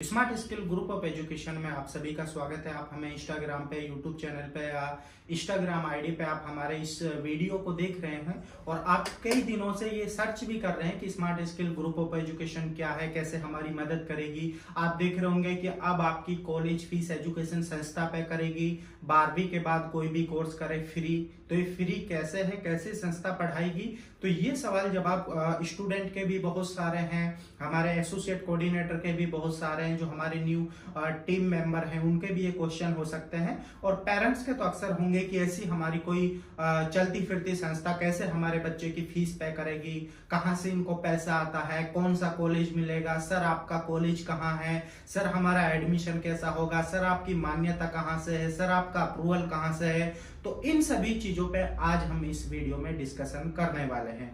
Smart skill group of education में आप सभी का स्वागत है। आप हमें इंस्टाग्राम पे, यूट्यूब चैनल पे या इंस्टाग्राम आईडी पे आप हमारे इस वीडियो को देख रहे हैं और आप कई दिनों से ये सर्च भी कर रहे हैं कि smart skill group of education क्या है, कैसे हमारी मदद करेगी। आप देख रहे होंगे कि अब आपकी कॉलेज फीस एजुकेशन संस्था पे करेगी। 12वीं के बाद कोई भी कोर्स करे फ्री, तो ये फ्री कैसे है, कैसे संस्था पढ़ाएगी। तो ये सवाल जवाब स्टूडेंट के भी बहुत सारे हैं, हमारे एसोसिएट कोऑर्डिनेटर के भी बहुत सारे हैं, जो हमारे न्यू टीम मेंबर हैं उनके भी ये क्वेश्चन हो सकते हैं, और पेरेंट्स के तो अक्सर होंगे कि ऐसी हमारी कोई चलती फिरती संस्था कैसे हमारे बच्चे की फीस पे करेगी, कहाँ से इनको पैसा आता है, कौन सा कॉलेज मिलेगा, सर आपका कॉलेज कहाँ है, सर हमारा एडमिशन कैसा होगा, सर आपकी मान्यता कहाँ से है, सर आपका अप्रूवल कहाँ से है। तो इन सभी चीजों पे आज हम इस वीडियो में डिस्कशन करने वाले हैं।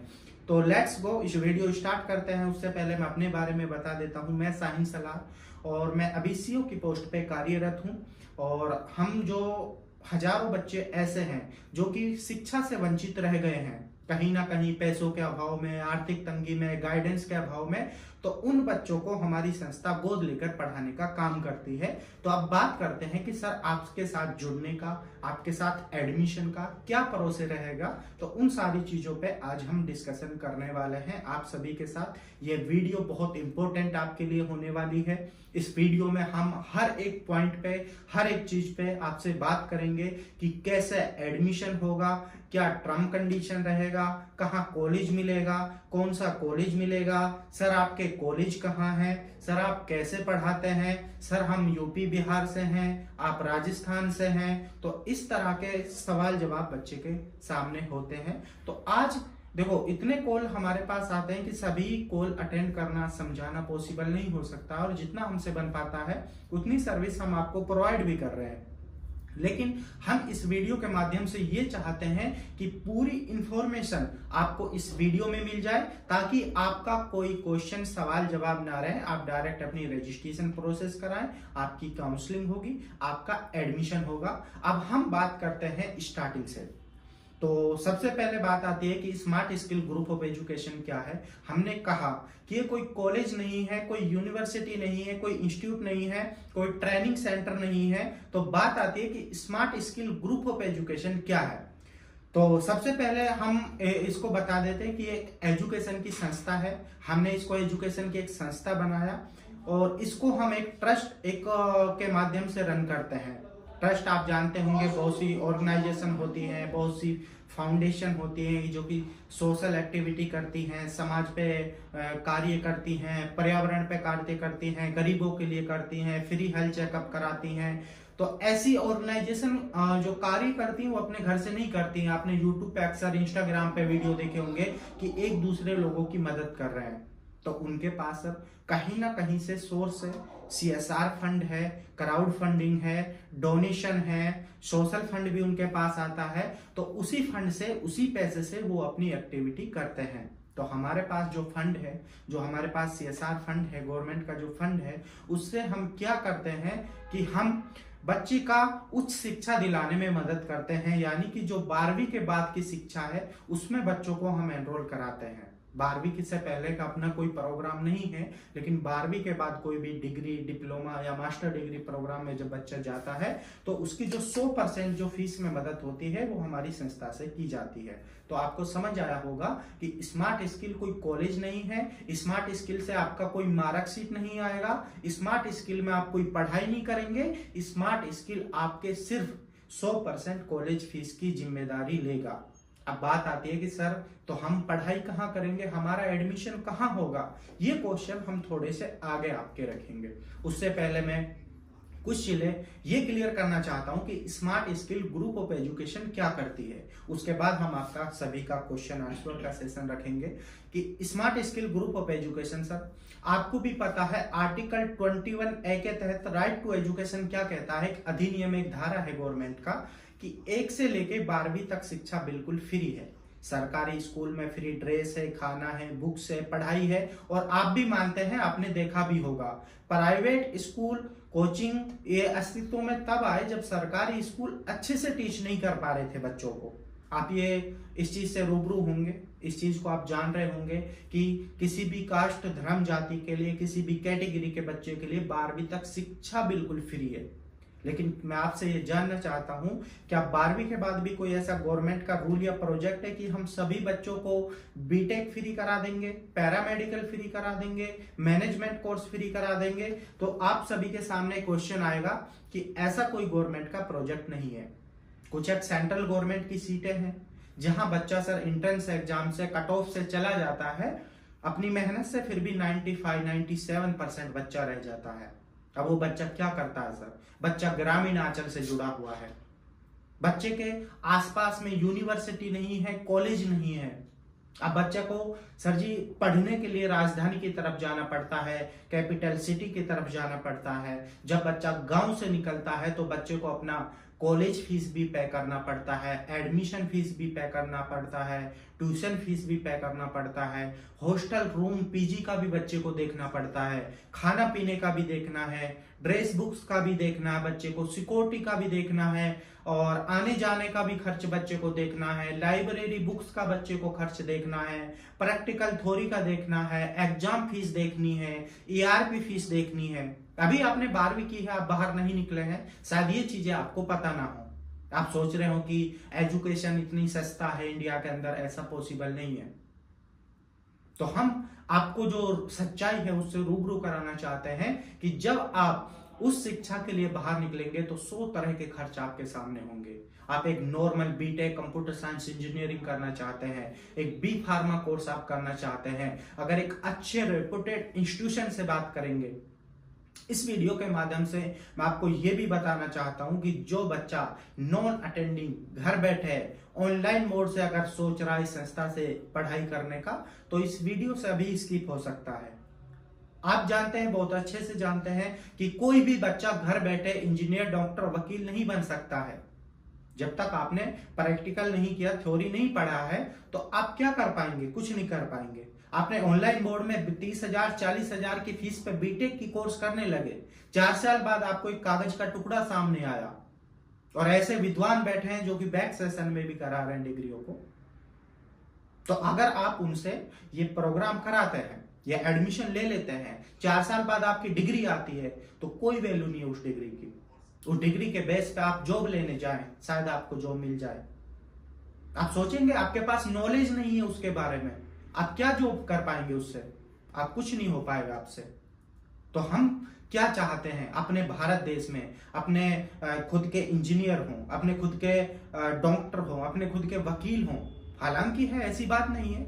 तो लेट्स गो, इस वीडियो स्टार्ट करते हैं। उससे पहले मैं अपने बारे में बता देता हूं। मैं साहिन सलार और मैं अभी सीओ की पोस्ट पे कार्यरत हूं, और हम जो हजारों बच्चे ऐसे हैं जो कि शिक्षा से वंचित रह गए हैं, कहीं ना कहीं पैसों के अभाव में, आर्थिक तंगी में, गाइडेंस के अभाव में, तो उन बच्चों को हमारी संस्था गोद लेकर पढ़ाने का काम करती है। तो अब बात करते हैं कि सर आपके साथ जुड़ने का, आपके साथ एडमिशन का क्या प्रोसेस रहेगा। तो उन सारी चीजों पे आज हम डिस्कशन करने वाले हैं आप सभी के साथ। ये वीडियो बहुत इंपॉर्टेंट आपके लिए होने वाली है। इस वीडियो में हम हर एक पॉइंट पे, हर एक चीज पे आपसे बात करेंगे कि कैसे एडमिशन होगा, क्या टर्म कंडीशन रहेगा, कहाँ कॉलेज मिलेगा, कौन सा कॉलेज मिलेगा, सर आपके कॉलेज कहाँ है, सर आप कैसे पढ़ाते हैं, सर हम यूपी बिहार से हैं, आप राजस्थान से हैं। तो इस तरह के सवाल जवाब बच्चे के सामने होते हैं। तो आज देखो, इतने कॉल हमारे पास आते हैं कि सभी कॉल अटेंड करना, समझाना पॉसिबल नहीं हो सकता, और जितना हमसे बन पाता है उतनी सर्विस हम आपको प्रोवाइड भी कर रहे हैं। लेकिन हम इस वीडियो के माध्यम से ये चाहते हैं कि पूरी इंफॉर्मेशन आपको इस वीडियो में मिल जाए, ताकि आपका कोई क्वेश्चन, सवाल जवाब ना रहे। आप डायरेक्ट अपनी रजिस्ट्रेशन प्रोसेस कराएं, आपकी काउंसलिंग होगी, आपका एडमिशन होगा। अब हम बात करते हैं स्टार्टिंग से। तो सबसे पहले बात आती है कि smart skill group of education क्या है। हमने कहा कि ये कोई कॉलेज नहीं है, कोई यूनिवर्सिटी नहीं है, कोई इंस्टीट्यूट नहीं है, कोई ट्रेनिंग सेंटर नहीं है। तो बात आती है कि smart skill group of education क्या है। तो सबसे पहले हम इसको बता देते हैं कि एक एजुकेशन की संस्था है। हमने इसको एजुकेशन की एक संस्था बनाया, और इसको हम एक ट्रस्ट के माध्यम से रन करते हैं। ट्रस्ट आप जानते होंगे, बहुत सी ऑर्गेनाइजेशन होती हैं, बहुत सी फाउंडेशन होती हैं जो कि सोशल एक्टिविटी करती हैं, समाज पे कार्य करती हैं, पर्यावरण पे कार्य करती हैं, गरीबों के लिए करती हैं, फ्री हेल्थ चेकअप कराती हैं। तो ऐसी ऑर्गेनाइजेशन जो कार्य करती हैं वो अपने घर से नहीं करती हैं। आपने यूट्यूब पे अक्सर, इंस्टाग्राम पे वीडियो देखे होंगे कि एक दूसरे लोगों की मदद कर रहे हैं। तो उनके पास अब कहीं ना कहीं से सोर्स है, CSR फंड है, क्राउड फंडिंग है, डोनेशन है, सोशल फंड भी उनके पास आता है। तो उसी फंड से, उसी पैसे से वो अपनी एक्टिविटी करते हैं। तो हमारे पास जो फंड है, जो हमारे पास CSR फंड है, गवर्नमेंट का जो फंड है, उससे हम क्या करते हैं कि हम बच्चे का उच्च शिक्षा दिलाने में मदद करते हैं। यानी कि जो 12वीं के बाद की शिक्षा है उसमें बच्चों को हम एनरोल कराते हैं। 12वीं से पहले का अपना कोई प्रोग्राम नहीं है, लेकिन 12वीं के बाद कोई भी डिग्री, डिप्लोमा या मास्टर डिग्री प्रोग्राम में जब बच्चा जाता है तो उसकी जो 100% जो फीस में मदद होती है वो हमारी संस्था से की जाती है। तो आपको समझ आया होगा कि स्मार्ट स्किल कोई कॉलेज नहीं है, स्मार्ट स्किल से आपका कोई मार्कशीट नहीं आएगा, स्मार्ट स्किल में आप कोई पढ़ाई नहीं करेंगे। स्मार्ट स्किल आपके सिर्फ 100% कॉलेज फीस की जिम्मेदारी लेगा। अब बात आती है कि सर तो हम पढ़ाई कहाँ करेंगे, हमारा एडमिशन कहाँ होगा। ये क्वेश्चन हम थोड़े से आगे आपके रखेंगे। उससे पहले मैं कुछ चीजें ये क्लियर करना चाहता हूं कि smart skill group of education क्या करती है। उसके बाद हम आपका सभी का क्वेश्चन आंसर का सेशन रखेंगे कि smart skill group of education, sir आपको भी पता है आर्टिकल 21A के तहत राइट टू एजुकेशन क्या कहता है। एक अधिनियम, एक धारा है गवर्नमेंट का कि 1 से लेके 12वीं तक शिक्षा बिल्कुल फ्री है। सरकारी स्कूल में फ्री ड्रेस है, खाना है, बुक्स है, पढ़ाई है। और आप भी मानते हैं, आपने देखा भी होगा, प्राइवेट स्कूल, कोचिंग ये अस्तित्व में तब आए जब सरकारी स्कूल अच्छे से टीच नहीं कर पा रहे थे बच्चों को। आप ये इस चीज से रूबरू होंगे, इस चीज को आप जान रहे होंगे कि किसी भी कास्ट, धर्म, जाति के लिए, किसी भी कैटेगरी के बच्चे के लिए 12वीं तक शिक्षा बिल्कुल फ्री है। लेकिन मैं आपसे ये जानना चाहता हूं कि आप 12वीं के बाद भी कोई ऐसा गवर्नमेंट का रूल या प्रोजेक्ट है कि हम सभी बच्चों को बीटेक फ्री करा देंगे, पैरामेडिकल फ्री करा देंगे, मैनेजमेंट कोर्स फ्री करा देंगे? तो आप सभी के सामने क्वेश्चन आएगा कि ऐसा कोई गवर्नमेंट का प्रोजेक्ट नहीं है। कुछ एक सेंट्रल गवर्नमेंट की सीटें हैं जहां बच्चा सर एंट्रेंस एग्जाम से, कट ऑफ से चला जाता है अपनी मेहनत से, फिर भी 95-97% बच्चा रह जाता है। अब वो बच्चा क्या करता है सर? बच्चा ग्रामीण आंचल से जुड़ा हुआ है, बच्चे के आसपास में यूनिवर्सिटी नहीं है, कॉलेज नहीं है। अब बच्चे को सर जी पढ़ने के लिए राजधानी की तरफ जाना पड़ता है, कैपिटल सिटी की तरफ जाना पड़ता है। जब बच्चा गांव से निकलता है तो बच्चे को अपना कॉलेज फीस भी पे करना पड़ता है, एडमिशन फीस भी पे करना पड़ता है, ट्यूशन फीस भी पे करना पड़ता है, हॉस्टल रूम पीजी का भी बच्चे को देखना पड़ता है, खाना पीने का भी देखना है, ड्रेस बुक्स का भी देखना है बच्चे को, सिक्योरिटी का भी देखना है, और आने जाने का भी खर्च बच्चे को देखना है, लाइब्रेरी बुक्स का बच्चे को खर्च देखना है, प्रैक्टिकल थ्योरी का देखना है, एग्जाम फीस देखनी है, ईआरपी फीस देखनी है। अभी आपने 12वीं की है, आप बाहर नहीं निकले हैं, शायद ये चीजें आपको पता ना हो। आप सोच रहे हो कि एजुकेशन इतनी सस्ता है इंडिया के अंदर, ऐसा पॉसिबल नहीं है। तो हम आपको जो सच्चाई है उससे रूबरू कराना चाहते हैं कि जब आप उस शिक्षा के लिए बाहर निकलेंगे तो 100 तरह के खर्च आपके सामने होंगे। आप एक normal BTech computer science engineering करना चाहते हैं, एक बी फार्मा कोर्स आप करना चाहते हैं, अगर एक अच्छे रेपुटेड इंस्टीट्यूशन से बात करेंगे। इस वीडियो के माध्यम से मैं आपको यह भी बताना चाहता हूं कि जो बच्चा नॉन अटेंडिंग घर बैठे ऑनलाइन मोड से अगर सोच रहा है इस संस्था से पढ़ाई करने का, तो इस वीडियो से अभी स्किप हो सकता है। आप जानते हैं, बहुत अच्छे से जानते हैं कि कोई भी बच्चा घर बैठे इंजीनियर, डॉक्टर, वकील नहीं बन सकता है। जब तक आपने प्रैक्टिकल नहीं किया, थ्योरी नहीं पढ़ा है, तो आप क्या कर पाएंगे? कुछ नहीं कर पाएंगे। आपने ऑनलाइन बोर्ड में 30,000 40,000 की फीस पे बीटेक की कोर्स करने लगे, 4 साल बाद आपको एक कागज का टुकड़ा सामने आया, और ऐसे विद्वान बैठे हैं जो कि बैक सेशन में भी करा रहे हैं डिग्रियों को। तो अगर आप उनसे ये प्रोग्राम कराते हैं या एडमिशन ले लेते हैं, 4 साल बाद आपकी डिग्री आती है, तो कोई वैल्यू नहीं है उस डिग्री की। उस डिग्री के बेस पे आप जॉब लेने जाएं, शायद आपको जॉब मिल जाए। आप सोचेंगे आपके पास नॉलेज नहीं है उसके बारे में, आप क्या जॉब कर पाएंगे उससे? आप कुछ नहीं हो पाएगा आपसे। तो हम क्या चाहते हैं अपने भारत देश में? अपने खुद के इंजीनियर हों, अपने खुद के डॉक्टर हों, अपने खुद के वकील हों। हालांकि है, ऐसी बात नहीं है,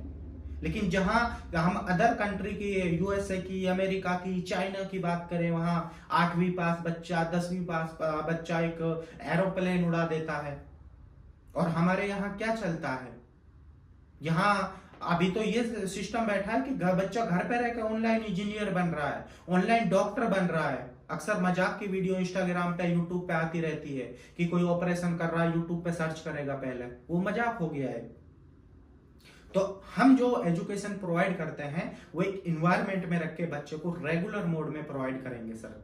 लेकिन जहां हम अदर कंट्री की, यूएसए की, अमेरिका की, चाइना की बात करें, वहां 8वीं पास बच्चा, 10वीं पास बच्चा एक एरोप्लेन उड़ा देता है। और हमारे यहाँ क्या चलता है? यहाँ अभी तो ये सिस्टम बैठा है कि बच्चा घर पे रहकर ऑनलाइन इंजीनियर बन रहा है, ऑनलाइन डॉक्टर बन रहा है। अक्सर मजाक की वीडियो इंस्टाग्राम पे, यूट्यूब पे आती रहती है कि कोई ऑपरेशन कर रहा है, यूट्यूब पे सर्च करेगा पहले, वो मजाक हो गया है। तो हम जो एजुकेशन प्रोवाइड करते हैं वो एक इन्वायरमेंट में रख के बच्चे को रेगुलर मोड में प्रोवाइड करेंगे सर।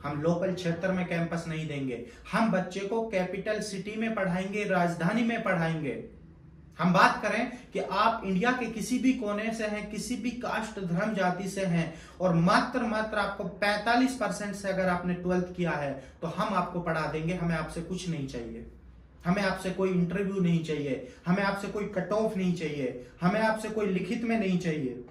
हम लोकल क्षेत्र में कैंपस नहीं देंगे, हम बच्चे को कैपिटल सिटी में पढ़ाएंगे, राजधानी में पढ़ाएंगे। हम बात करें कि आप इंडिया के किसी भी कोने से हैं, किसी भी कास्ट, धर्म, जाति से हैं, और मात्र आपको 45% से अगर आपने 12th किया है, तो हम आपको पढ़ा देंगे। हमें आपसे कुछ नहीं चाहिए, हमें आपसे कोई इंटरव्यू नहीं चाहिए, हमें आपसे कोई कट ऑफ नहीं चाहिए, हमें आपसे कोई लिखित में नहीं चाहिए।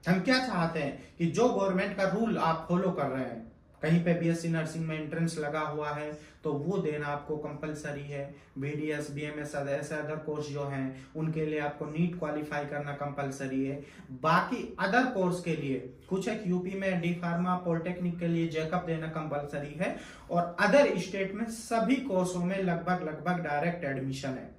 हम क्या चाहते हैं कि जो गवर्नमेंट का रूल आप फॉलो कर रहे हैं, कहीं पे बीएससी नर्सिंग में एंट्रेंस लगा हुआ है तो वो देना आपको कंपलसरी है। बीडीएस, बीएमएस, ऐसे अदर कोर्स जो हैं उनके लिए आपको नीट क्वालिफाई करना कंपलसरी है। बाकी अदर कोर्स के लिए कुछ एक यूपी में डी फार्मा, पॉलिटेक्निक के लिए जैकअप देना कंपलसरी है, और अदर स्टेट में सभी कोर्सों में लगभग डायरेक्ट एडमिशन है।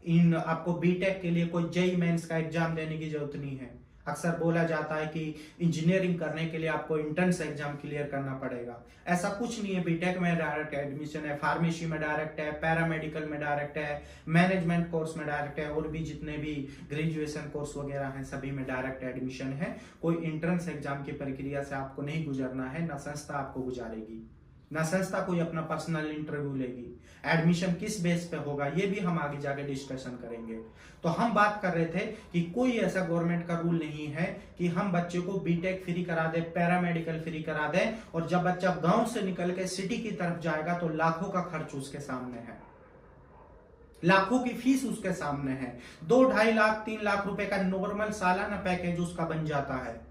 इन आपको बीटेक के लिए कोई जेईई मेंस का एग्जाम देने की जरूरत नहीं है। अक्सर बोला जाता है कि इंजीनियरिंग करने के लिए आपको एंट्रेंस एग्जाम क्लियर करना पड़ेगा, ऐसा कुछ नहीं है। बीटेक में डायरेक्ट एडमिशन है, फार्मेसी में डायरेक्ट है, पैरामेडिकल में डायरेक्ट है, मैनेजमेंट कोर्स में डायरेक्ट है, और भी जितने भी ग्रेजुएशन कोर्स वगैरह हैं सभी में डायरेक्ट एडमिशन है। कोई एंट्रेंस एग्जाम की प्रक्रिया से आपको नहीं गुजरना है, ना संस्था आपको गुजारेगी। ना संस्था कोई अपना पर्सनल इंटरव्यू लेगी। एडमिशन किस बेस पे होगा ये भी हम आगे जाके डिस्कशन करेंगे। तो हम बात कर रहे थे कि कोई ऐसा गवर्नमेंट का रूल नहीं है कि हम बच्चे को बीटेक फ्री करा दे, पैरामेडिकल फ्री करा दे, और जब बच्चा गांव से निकल के सिटी की तरफ जाएगा तो लाखों का खर्च उसके सामने है, लाखों की फीस उसके सामने है। 2-2.5 लाख 3 लाख रुपए का नॉर्मल सालाना पैकेज उसका बन जाता है।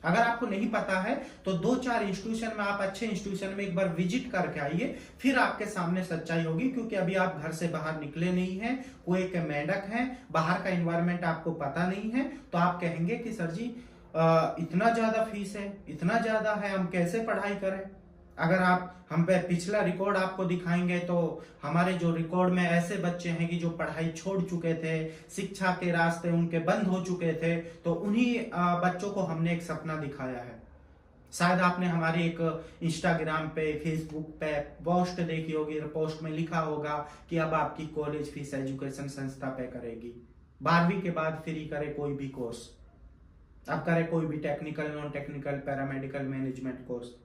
अगर आपको नहीं पता है तो 2-4 इंस्टीट्यूशन में, आप अच्छे इंस्टीट्यूशन में एक बार विजिट करके आइए, फिर आपके सामने सच्चाई होगी। क्योंकि अभी आप घर से बाहर निकले नहीं हैं, कोई एक मेंढक है, बाहर का इन्वायरमेंट आपको पता नहीं है, तो आप कहेंगे कि सर जी इतना ज्यादा फीस है, इतना ज्यादा है, हम कैसे पढ़ाई करें। अगर आप हम पे पिछला रिकॉर्ड आपको दिखाएंगे तो हमारे जो रिकॉर्ड में ऐसे बच्चे हैं कि जो पढ़ाई छोड़ चुके थे, शिक्षा के रास्ते उनके बंद हो चुके थे, तो उन्हीं बच्चों को हमने एक सपना दिखाया है। शायद आपने हमारे एक इंस्टाग्राम पे, फेसबुक पे पोस्ट देखी होगी, पोस्ट में लिखा होगा कि अब आपकी कॉलेज फीस एजुकेशन संस्था पे करेगी, 12वीं के बाद फ्री करे कोई भी कोर्स, अब करे कोई भी technical, non technical, paramedical, management course.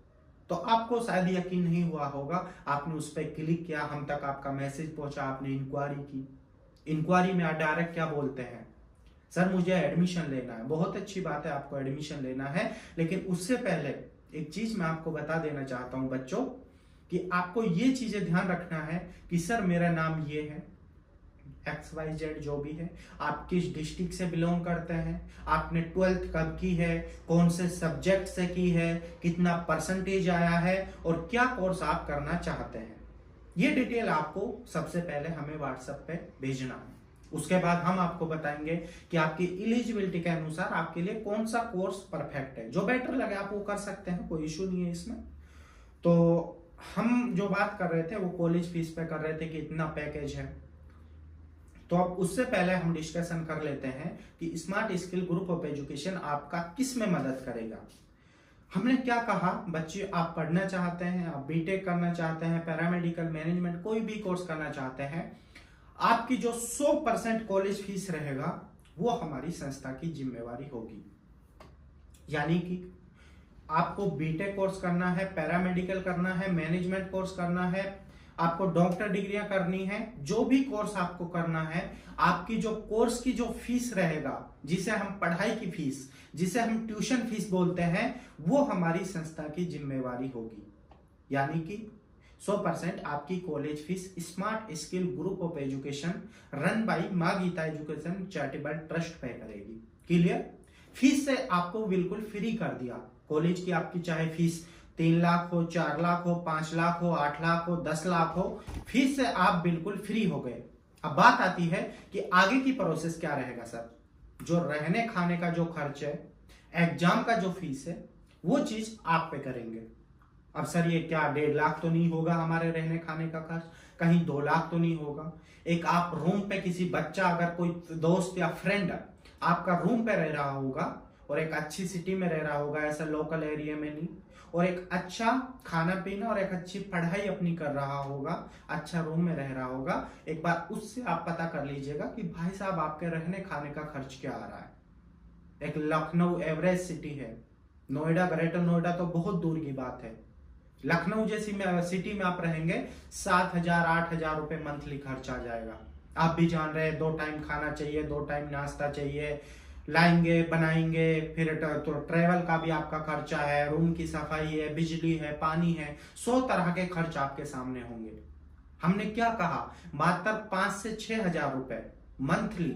तो आपको शायद यकीन नहीं हुआ होगा, आपने उस पर क्लिक किया, हम तक आपका मैसेज पहुंचा, आपने इंक्वायरी की। इंक्वायरी में डायरेक्ट क्या बोलते हैं, सर मुझे एडमिशन लेना है। बहुत अच्छी बात है, आपको एडमिशन लेना है, लेकिन उससे पहले एक चीज मैं आपको बता देना चाहता हूं बच्चों, कि आपको ये चीजें ध्यान रखना है कि सर मेरा नाम ये है, XYZ जो भी है, आप किस डिस्ट्रिक्ट से बिलोंग करते हैं, आपने 12th कब की है, कौन से सब्जेक्ट से की है, कितना परसेंटेज आया है, और क्या कोर्स आप करना चाहते हैं। ये डिटेल आपको सबसे पहले हमें व्हाट्सएप पे भेजना है। उसके बाद हम आपको बताएंगे कि आपकी एलिजिबिलिटी के अनुसार आपके लिए कौन सा कोर्स परफेक्ट है। जो बेटर लगे आप वो कर सकते हैं, कोई इश्यू नहीं है इसमें। तो हम जो बात कर रहे थे वो कॉलेज फीस पे कर रहे थे कि इतना पैकेज है। तो अब उससे पहले हम डिस्कशन कर लेते हैं कि smart skill group of education आपका किस में मदद करेगा। हमने क्या कहा, बच्चे आप पढ़ना चाहते हैं, आप बीटेक करना चाहते हैं, पैरामेडिकल, मैनेजमेंट, कोई भी कोर्स करना चाहते हैं, आपकी जो 100% कॉलेज फीस रहेगा वो हमारी संस्था की जिम्मेवारी होगी। यानी कि आपको बीटेक कोर्स करना है, पैरामेडिकल करना है, मैनेजमेंट कोर्स करना है, आपको डॉक्टर डिग्रियां करनी है, जो भी कोर्स आपको करना है, आपकी जो कोर्स की जो फीस रहेगा, जिसे हम पढ़ाई की फीस, जिसे हम ट्यूशन फीस बोलते हैं, वो हमारी संस्था की जिम्मेवारी होगी। यानी कि 100% आपकी college fees smart skill group of education run by मां गीता एजुकेशन चैरिटेबल ट्रस्ट पे करेगी। क्लियर? फीस से आपको बिल्कुल फ्री कर दिया। कॉलेज की आपकी चाहे फीस 3 लाख हो, 4 लाख हो, 5 लाख हो, 8 लाख हो, 10 लाख हो, फीस से आप बिल्कुल फ्री हो गए। अब बात आती है कि आगे की प्रोसेस क्या रहेगा सर। जो रहने खाने का जो खर्च है, एग्जाम का जो फीस है, वो चीज आप पे करेंगे। अब सर ये क्या 1.5 लाख तो नहीं होगा हमारे रहने खाने का खर्च, कहीं 2 लाख तो नहीं होगा। एक आप रूम पे किसी बच्चा, अगर कोई दोस्त या फ्रेंड आपका रूम पे रह रहा होगा और एक अच्छी सिटी में रह रहा होगा, ऐसा लोकल एरिया में नहीं, और एक अच्छा खाना पीना और एक अच्छी पढ़ाई अपनी कर रहा होगा, अच्छा रूम में रह रहा होगा, एक बार उससे आप पता कर लीजिएगा कि भाई साहब आपके रहने खाने का खर्च क्या आ रहा है। एक लखनऊ एवरेज सिटी है, नोएडा, ग्रेटर नोएडा तो बहुत दूर की बात है। लखनऊ जैसी सिटी में आप रहेंगे, 7,000-8,000 रुपए मंथली खर्च आ जाएगा। आप भी जान रहे हैं, 2 टाइम खाना चाहिए, 2 टाइम नाश्ता चाहिए, लाएंगे, बनाएंगे, फिर तो ट्रेवल का भी आपका खर्चा है, रूम की सफाई है, बिजली है, पानी है, 100 तरह के खर्च आपके सामने होंगे। हमने क्या कहा, मात्र 5 से 6 हजार रुपए मंथली,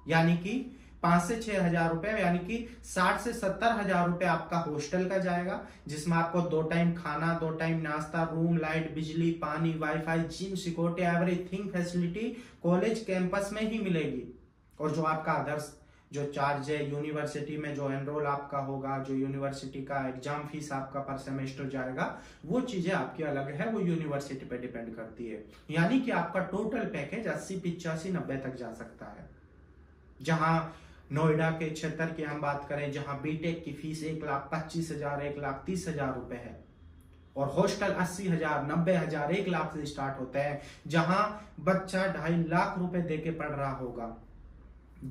यानी कि 5 से 6 हजार रुपए, यानी कि 60 से 70 हजार रुपए आपका हॉस्टल का जाएगा, जिसमें आपको 2 टाइम खाना, 2 टाइम नाश्ता, रूम, लाइट, बिजली, पानी, wifi, gym, security, everything facility college campus में ही मिलेगी। और जो आपका अदर्स जो चार्ज है, यूनिवर्सिटी में जो एनरोल आपका होगा, जो यूनिवर्सिटी का एग्जाम फीस आपका पर सेमेस्टर जाएगा, वो चीजें आपकी अलग है, वो यूनिवर्सिटी पे डिपेंड करती है। यानी कि आपका टोटल पैकेज 80, 85, 90 तक जा सकता है। जहां नोएडा के क्षेत्र की हम बात करें, जहां बीटेक की फीस 1,25,000, 1,30,000 रुपए है, और हॉस्टल 80,000, 90,000, 1 लाख से स्टार्ट होते हैं, जहां बच्चा 2.5 लाख रुपए देके पढ़ रहा होगा।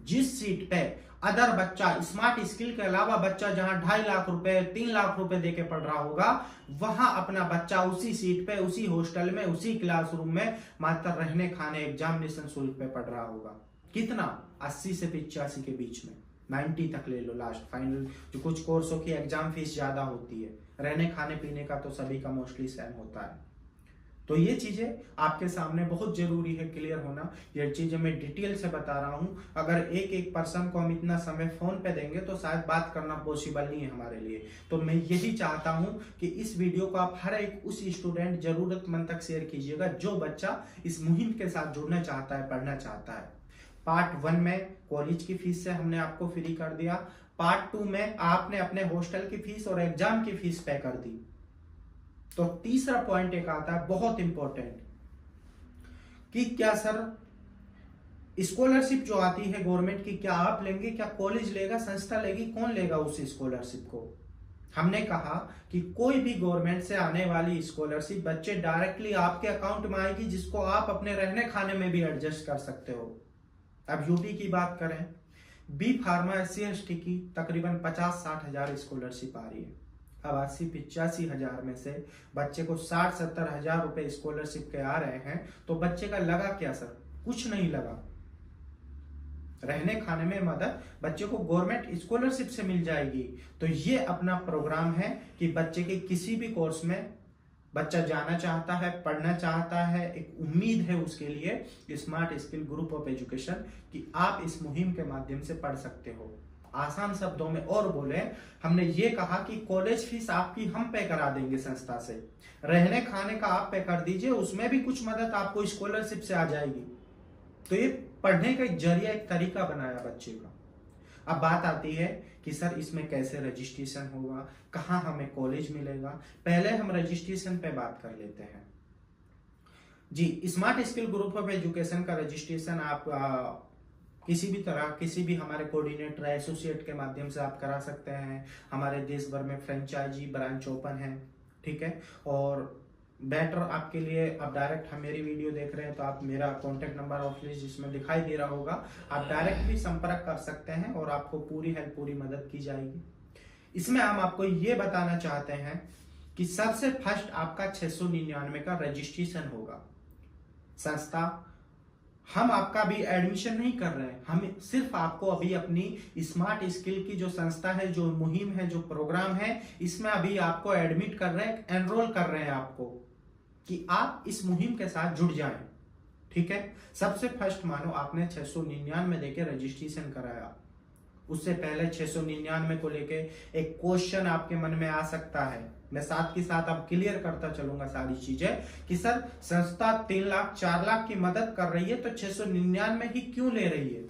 जिस सीट पे अदर बच्चा स्मार्ट स्किल के अलावा बच्चा जहां 2.5 लाख रुपए 3 लाख रुपए देके पढ़ रहा होगा, वहां अपना बच्चा उसी सीट पे, उसी हॉस्टल में, उसी क्लासरूम में मात्र रहने खाने एग्जामिनेशन शुल्क पे पढ़ रहा होगा। कितना? 80 से 85 के बीच में, 90 तक ले लो लास्ट फाइनल। जो कुछ कोर्सों की एग्जाम फीस ज्यादा होती है, रहने खाने पीने का तो सभी का मोस्टली सेम होता है। तो ये चीजें आपके सामने बहुत जरूरी है क्लियर होना। ये चीजें मैं डिटेल से बता रहा हूं। अगर एक एक पर्सन को हम इतना समय फोन पे देंगे तो शायद बात करना पॉसिबल नहीं है हमारे लिए। तो मैं यही चाहता हूं कि इस वीडियो को आप हर एक उस स्टूडेंट, जरूरतमंद तक शेयर कीजिएगा जो बच्चा इस मुहिम के साथ जुड़ना चाहता है, पढ़ना चाहता है। पार्ट 1 में कॉलेज की फीस से हमने आपको फ्री कर दिया। पार्ट 2 में आपने अपने हॉस्टल की फीस और एग्जाम की फीस पे कर दी। तो तीसरा पॉइंट एक आता है बहुत इंपॉर्टेंट, कि क्या सर स्कॉलरशिप जो आती है गवर्नमेंट की, क्या आप लेंगे, क्या कॉलेज लेगा, संस्था लेगी, कौन लेगा उस स्कॉलरशिप को? हमने कहा कि कोई भी गवर्नमेंट से आने वाली स्कॉलरशिप बच्चे डायरेक्टली आपके अकाउंट में आएगी, जिसको आप अपने रहने खाने में भी एडजस्ट कर सकते हो। अब यूपी की बात करें, बी फार्मा SC/ST की तकरीबन 50-60 हजार स्कॉलरशिप आ रही है। अब 80-85 हजार में से बच्चे को 60-70 हजार रुपए स्कॉलरशिप के आ रहे हैं, तो बच्चे का लगा क्या सर? कुछ नहीं लगा। रहने खाने में मदद बच्चे को गवर्नमेंट स्कॉलरशिप से मिल जाएगी। तो ये अपना प्रोग्राम है कि बच्चे के किसी भी कोर्स में बच्चा जाना चाहता है, पढ़ना चाहता है, एक उम्मीद है उसके लिए smart skill group of education कि आप इस मुहिम के माध्यम से पढ़ सकते हो। आसान शब्दों में और बोले, हमने ये कहा कि कॉलेज फीस आपकी हम पे करा देंगे संस्था से, रहने खाने का आप पे कर दीजिए, उसमें भी कुछ मदद आपको स्कॉलरशिप से आ जाएगी। तो ये पढ़ने का एक जरिया, एक तरीका बनाया बच्चे का। अब बात आती है कि सर इसमें कैसे रजिस्ट्रेशन होगा, कहाँ हमें कॉलेज मिलेगा। पहले हम रजिस्ट्रेशन पे बात कर लेते हैं। जी, smart skill group of education का रजिस्ट्रेशन आप किसी भी तरह, किसी भी हमारे कोऑर्डिनेटर, एसोसिएट के माध्यम से आप करा सकते हैं। हमारे देश भर में फ्रेंचाइजी ब्रांच ओपन है, ठीक है। और बेटर आपके लिए, आप डायरेक्ट हम मेरी वीडियो देख रहे हैं तो आप मेरा कॉन्टेक्ट नंबर ऑफिस जिसमें दिखाई दे रहा होगा, आप डायरेक्ट भी संपर्क कर सकते हैं और आपको पूरी हेल्प, पूरी मदद की जाएगी। इसमें हम आपको ये बताना चाहते हैं कि सबसे फर्स्ट आपका 699 का रजिस्ट्रेशन होगा। संस्था, हम आपका भी एडमिशन नहीं कर रहे हैं, हम सिर्फ आपको अभी अपनी स्मार्ट स्किल की जो संस्था है, जो मुहिम है, जो प्रोग्राम है, इसमें अभी आपको एडमिट कर रहे हैं, एनरोल कर रहे हैं आपको कि आप इस मुहिम के साथ जुड़ जाएं, ठीक है। सबसे फर्स्ट मानो आपने 699 देके रजिस्ट्रेशन कराया। उससे पहले 699 को लेके एक क्वेश्चन आपके मन में आ सकता है, मैं साथ के साथ अब क्लियर करता चलूंगा सारी चीजें कि सर संस्था 3 लाख 4 लाख की मदद कर रही है तो 699 ही क्यों ले रही है?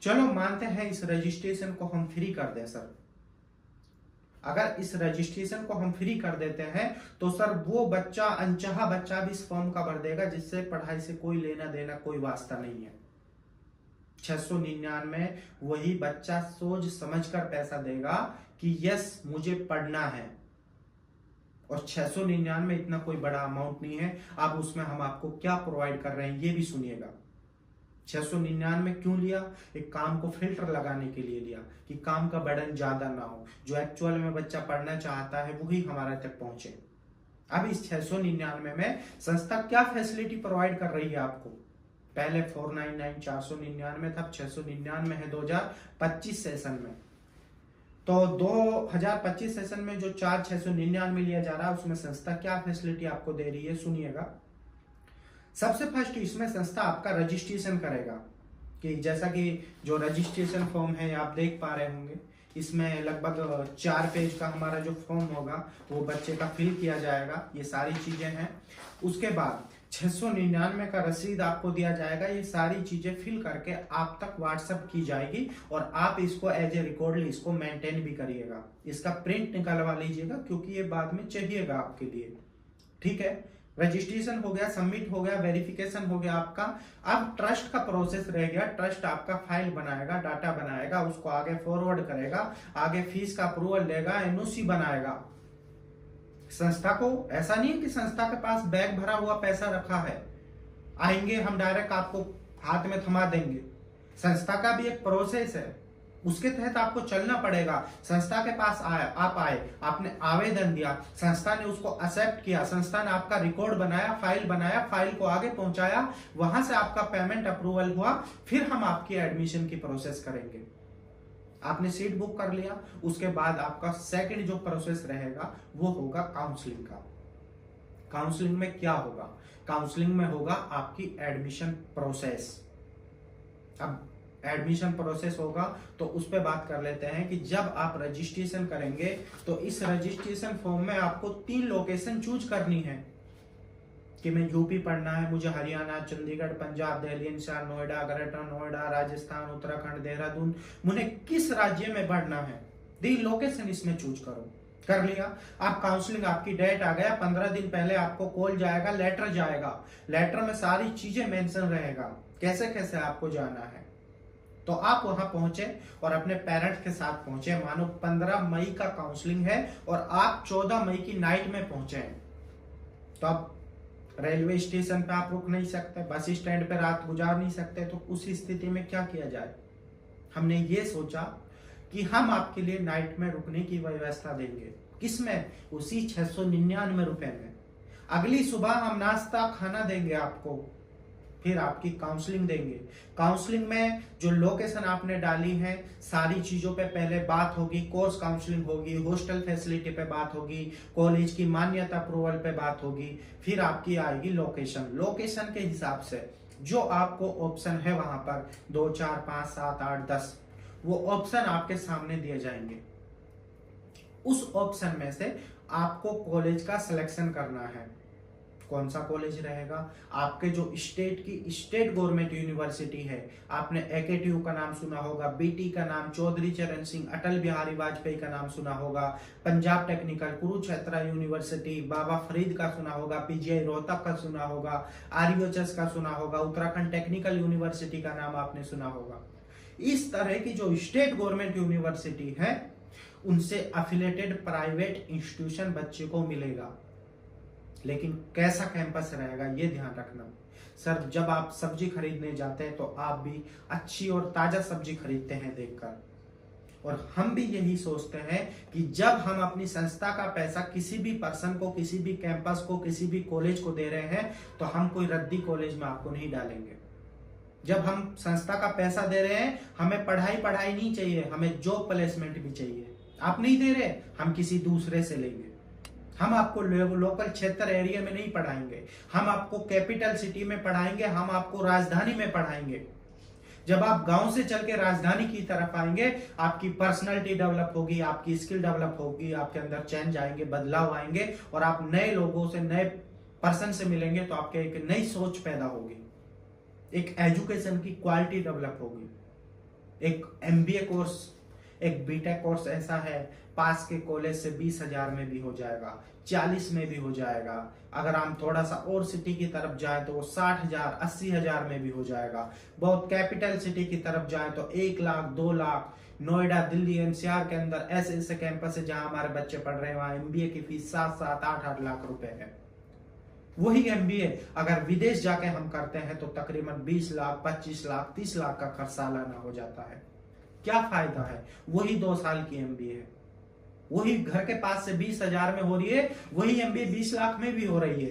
चलो मानते हैं इस रजिस्ट्रेशन को हम फ्री कर दें सर। अगर इस रजिस्ट्रेशन को हम फ्री कर देते हैं तो सर वो बच्चा, अनचाहा बच्चा भी इस फॉर्म का भर देगा जिससे पढ़ाई से कोई लेना देना, कोई वास्ता नहीं है। 699 वही बच्चा सोच समझकर पैसा देगा कि यस मुझे पढ़ना है। और 699 इतना कोई बड़ा अमाउंट नहीं है। अब उसमें हम आपको क्या प्रोवाइड कर रहे हैं ये भी सुनिएगा। 699 क्यों लिया? एक काम को फिल्टर लगाने के लिए लिया कि काम का बर्डन ज्यादा ना हो, जो एक्चुअल में बच्चा पढ़ना चाहता है वही हमारे तक पहुंचे। अब इस 699 में संस्था क्या फैसिलिटी प्रोवाइड कर रही है आपको? पहले 499 499 था, 699 है 2025 सेशन में। तो 2025 सेशन में जो 699 लिया जा रहा है उसमें संस्था क्या फैसिलिटी आपको दे रही है सुनिएगा। सबसे फर्स्ट इसमें संस्था आपका रजिस्ट्रेशन करेगा कि जैसा कि जो रजिस्ट्रेशन फॉर्म है आप देख पा रहे होंगे, इसमें लगभग 4 पेज का हमारा जो फॉर्म होगा वो बच्चे का फिल किया जाएगा। ये सारी चीजें हैं। उसके बाद 699 का रसीद आपको दिया जाएगा। ये सारी चीजें फिल करके आप तक व्हाट्सएप की जाएगी और आप इसको एज ए रिकॉर्ड इसको मेंटेन भी करिएगा। इसका प्रिंट निकलवा लीजिएगा क्योंकि ये बाद में चाहिएगा आपके लिए, ठीक है। रजिस्ट्रेशन हो गया, सबमिट हो गया, वेरिफिकेशन हो गया आपका। अब ट्रस्ट का प्रोसेस रह गया। ट्रस्ट आपका फाइल बनाएगा, डाटा बनाएगा, उसको आगे फॉरवर्ड करेगा, आगे फीस का अप्रूवल देगा, एनओसी बनाएगा। संस्था को ऐसा नहीं है कि संस्था के पास बैग भरा हुआ पैसा रखा है, आएंगे हम डायरेक्ट आपको हाथ में थमा देंगे। संस्था का भी एक प्रोसेस है। उसके तहत आपको चलना पड़ेगा। संस्था के पास आप आए, आपने आवेदन दिया, संस्था ने उसको एक्सेप्ट किया, संस्था ने आपका रिकॉर्ड बनाया, फाइल को आगे पहुंचाया, वहां से आपका पेमेंट अप्रूवल हुआ, फिर हम आपकी एडमिशन की प्रोसेस करेंगे। आपने सीट बुक कर लिया, उसके बाद आपका सेकंड जो प्रोसेस रहेगा वो होगा काउंसलिंग का। काउंसलिंग में क्या होगा? काउंसलिंग में होगा आपकी एडमिशन प्रोसेस। अब एडमिशन प्रोसेस होगा तो उस पर बात कर लेते हैं कि जब आप रजिस्ट्रेशन करेंगे तो इस रजिस्ट्रेशन फॉर्म में आपको 3 लोकेशन चूज करनी है कि मैं यूपी पढ़ना है, मुझे हरियाणा, चंडीगढ़, पंजाब, दिल्ली, एनसीआर, नोएडा, ग्रेटर नोएडा, राजस्थान, उत्तराखंड, देहरादून, मुझे किस राज्य में पढ़ना है, 3 लोकेशन इसमें चूज करो। कर लिया। आप काउंसलिंग, आपकी डेट आ गया, 15 दिन पहले आपको कॉल जाएगा, लेटर जाएगा, लेटर में सारी चीजें मेंशन रहेगा, कैसे कैसे आपको जाना है। तो आप वहां पहुंचे और अपने पेरेंट्स के साथ पहुंचे। मानो 15 मई का काउंसलिंग है और आप 14 मई की नाइट में पहुंचे हैं, तो आप रेलवे स्टेशन पे आप रुक नहीं सकते, बस स्टैंड पे रात गुजार नहीं सकते। तो उस स्थिति में क्या किया जाए? हमने ये सोचा कि हम आपके लिए नाइट में रुकने की व्यवस्था देंगे। किसमें? उसी 699 रुपए में। अगली सुबह हम नाश्ता खाना देंगे आपको, फिर आपकी काउंसलिंग देंगे। काउंसलिंग में जो लोकेशन आपने डाली है, सारी चीजों पे पहले बात होगी, कोर्स काउंसलिंग होगी, हॉस्टल फैसिलिटी पे बात होगी, कॉलेज की मान्यता अप्रूवल पे बात होगी, फिर आपकी आएगी लोकेशन। लोकेशन के हिसाब से जो आपको ऑप्शन है वहां पर 2, 4, 5, 7, 8, 10 वो ऑप्शन आपके सामने दिए जाएंगे। उस ऑप्शन में से आपको कॉलेज का सिलेक्शन करना है। कौन सा कॉलेज रहेगा? आपके जो स्टेट गवर्नमेंट यूनिवर्सिटी है, आपने एकेटीयू का नाम सुना होगा, बीटी का नाम, चौधरी चरण सिंह, अटल बिहारी वाजपेयी का नाम सुना होगा, पंजाब टेक्निकल, कुरुक्षेत्र यूनिवर्सिटी, बाबा फरीद का सुना होगा, पीजीआई रोहतक का सुना होगा, आरयूएचएस का सुना होगा, उत्तराखंड टेक्निकल यूनिवर्सिटी का नाम आपने सुना होगा। इस तरह की जो स्टेट गवर्नमेंट यूनिवर्सिटी है उनसे एफिलिएटेड प्राइवेट इंस्टीट्यूशन बच्चे को मिलेगा। लेकिन कैसा कैंपस रहेगा ये ध्यान रखना। सर, जब आप सब्जी खरीदने जाते हैं तो आप भी अच्छी और ताजा सब्जी खरीदते हैं देखकर, और हम भी यही सोचते हैं कि जब हम अपनी संस्था का पैसा किसी भी पर्सन को, किसी भी कैंपस को, किसी भी कॉलेज को दे रहे हैं तो हम कोई रद्दी कॉलेज में आपको नहीं डालेंगे। जब हम संस्था का पैसा दे रहे हैं, हमें पढ़ाई नहीं चाहिए, हमें जॉब प्लेसमेंट भी चाहिए। आप नहीं दे रहे, हम किसी दूसरे से लेंगे। हम आपको लोकल क्षेत्र एरिया में नहीं पढ़ाएंगे, हम आपको कैपिटल सिटी में पढ़ाएंगे, हम आपको राजधानी में पढ़ाएंगे। जब आप गांव से चल के राजधानी की तरफ आएंगे, आपकी पर्सनालिटी डेवलप होगी, आपकी स्किल डेवलप होगी, आपके अंदर चेंज आएंगे, बदलाव आएंगे, और आप नए लोगों से, नए पर्सन से मिलेंगे तो आपके एक नई सोच पैदा होगी, एक एजुकेशन की क्वालिटी डेवलप होगी। एक एमबीए कोर्स, एक बीटेक कोर्स ऐसा है, पास के कॉलेज से 20,000 में भी हो जाएगा, 40 में भी हो जाएगा। अगर हम थोड़ा सा और सिटी की तरफ जाए तो वो 60,000, 80,000 में भी हो जाएगा। बहुत कैपिटल सिटी की तरफ जाए तो 1 लाख, 2 लाख। नोएडा, दिल्ली, एनसीआर के अंदर ऐसे ऐसे कैंपस है जहां हमारे बच्चे पढ़ रहे हैं, वहां एमबीए की फीस 7-7, 8-8 लाख रुपए है। वही एमबीए अगर विदेश जाके हम करते हैं तो तकरीबन 20 लाख, 25 लाख, 30 लाख का खर्च सालाना हो जाता है। क्या फायदा है? वही 2 साल की एमबीए है, वही घर के पास से 20,000 में हो रही है, वही एमबीए 20 लाख में भी हो रही है।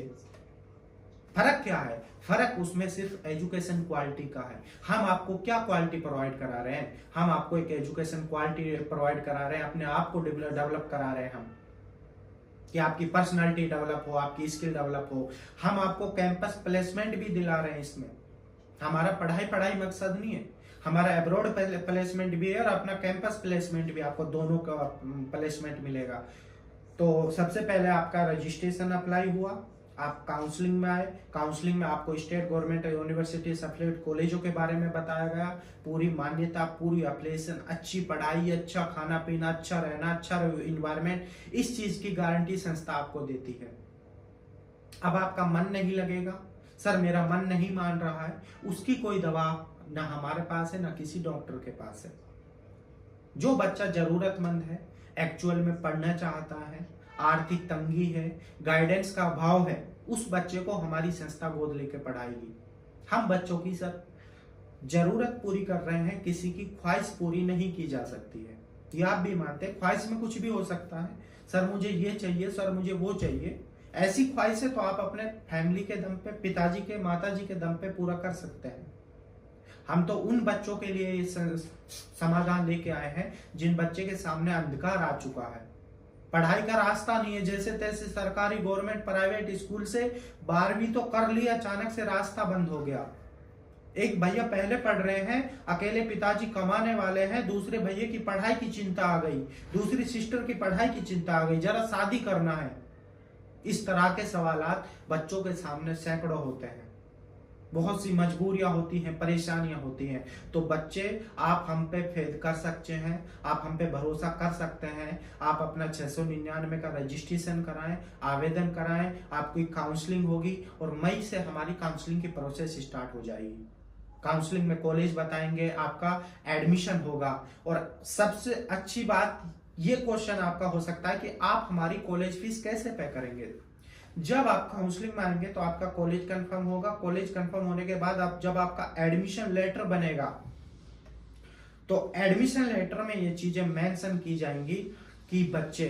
फर्क क्या है? फर्क उसमें सिर्फ एजुकेशन क्वालिटी का है। हम आपको क्या क्वालिटी प्रोवाइड करा रहे हैं? हम आपको एक एजुकेशन क्वालिटी प्रोवाइड करा रहे हैं, अपने आप को डेवलप करा रहे हैं हम, कि आपकी पर्सनालिटी डेवलप हो, आपकी स्किल डेवलप हो। हम आपको कैंपस प्लेसमेंट भी दिला रहे हैं। इसमें हमारा पढ़ाई मकसद नहीं है, हमारा एब्रॉड प्लेसमेंट भी है और अपना कैंपस प्लेसमेंट भी, आपको दोनों का प्लेसमेंट मिलेगा। तो सबसे पहले आपका रजिस्ट्रेशन अप्लाई हुआ, आप काउंसलिंग में आए। काउंसलिंग में आपको स्टेट गवर्नमेंट यूनिवर्सिटी एफिलिएटेड कॉलेजों के बारे में बताया गया, पूरी मान्यता, पूरी एप्लीकेशन, अच्छी पढ़ाई, अच्छा खाना पीना, अच्छा रहना, अच्छा इन्वायरमेंट, इस चीज की गारंटी संस्था आपको देती है। अब आपका मन नहीं लगेगा, सर मेरा मन नहीं मान रहा है, उसकी कोई दवा ना हमारे पास है ना किसी डॉक्टर के पास है। जो बच्चा जरूरतमंद है, एक्चुअल में पढ़ना चाहता है, आर्थिक तंगी है, गाइडेंस का अभाव है, उस बच्चे को हमारी संस्था गोद लेके पढ़ाएगी। हम बच्चों की सर जरूरत पूरी कर रहे हैं, किसी की ख्वाहिश पूरी नहीं की जा सकती है। ये आप भी मानते हैं, ख्वाहिश में कुछ भी हो सकता है। सर मुझे ये चाहिए, सर मुझे वो चाहिए। ऐसी ख्वाहिश है तो आप अपने फैमिली के दम पे, पिताजी के, माताजी के दम पे पूरा कर सकते हैं। हम तो उन बच्चों के लिए समाधान लेके आए हैं जिन बच्चे के सामने अंधकार आ चुका है, पढ़ाई का रास्ता नहीं है। जैसे तैसे सरकारी, गवर्नमेंट, प्राइवेट स्कूल से 12वीं तो कर ली, अचानक से रास्ता बंद हो गया। एक भैया पहले पढ़ रहे हैं, अकेले पिताजी कमाने वाले हैं, दूसरे भैया की पढ़ाई की चिंता आ गई, दूसरी सिस्टर की पढ़ाई की चिंता आ गई, जरा शादी करना है। इस तरह के सवालात बच्चों के सामने सैकड़ों होते हैं। बहुत सी मजबूरियां होती हैं, परेशानियां होती हैं। तो बच्चे, आप हम पे फेद कर सकते हैं, आप हम पे भरोसा कर सकते हैं। आप अपना 699 का रजिस्ट्रेशन कराएं, आवेदन कराएं, आपकी काउंसलिंग होगी और मई से हमारी काउंसलिंग की प्रोसेस स्टार्ट हो जाएगी। काउंसलिंग में कॉलेज बताएंगे, आपका एडमिशन होगा। और सबसे अच्छी बात, ये क्वेश्चन आपका हो सकता है कि आप हमारी कॉलेज फीस कैसे पे करेंगे। जब आप काउंसलिंग में आएंगे तो आपका कॉलेज कंफर्म होगा। कॉलेज कंफर्म होने के बाद जब आपका एडमिशन लेटर बनेगा तो एडमिशन लेटर में ये चीजें मेंशन की जाएंगी कि बच्चे,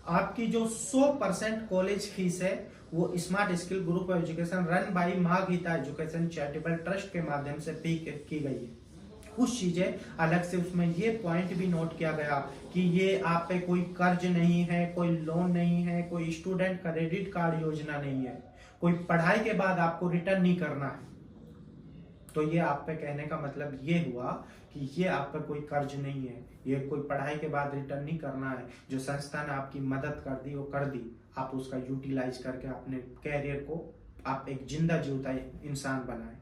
आपकी जो 100% कॉलेज फीस है वो smart skill group of education run by मां गीता एजुकेशन चैरिटेबल ट्रस्ट के माध्यम से पे की गई है। कुछ चीजें अलग से उसमें ये पॉइंट भी नोट किया गया कि ये आप पे कोई कर्ज नहीं है, कोई लोन नहीं है, कोई स्टूडेंट क्रेडिट कार्ड योजना नहीं है, कोई पढ़ाई के बाद आपको रिटर्न नहीं करना है। तो ये आप पे कहने का मतलब ये हुआ कि ये आप पे कोई कर्ज नहीं है, ये कोई पढ़ाई के बाद रिटर्न नहीं करना है। जो संस्था ने आपकी मदद कर दी वो कर दी, आप उसका यूटिलाइज करके अपने कैरियर को आप एक जिंदा जीवता इंसान बनाए।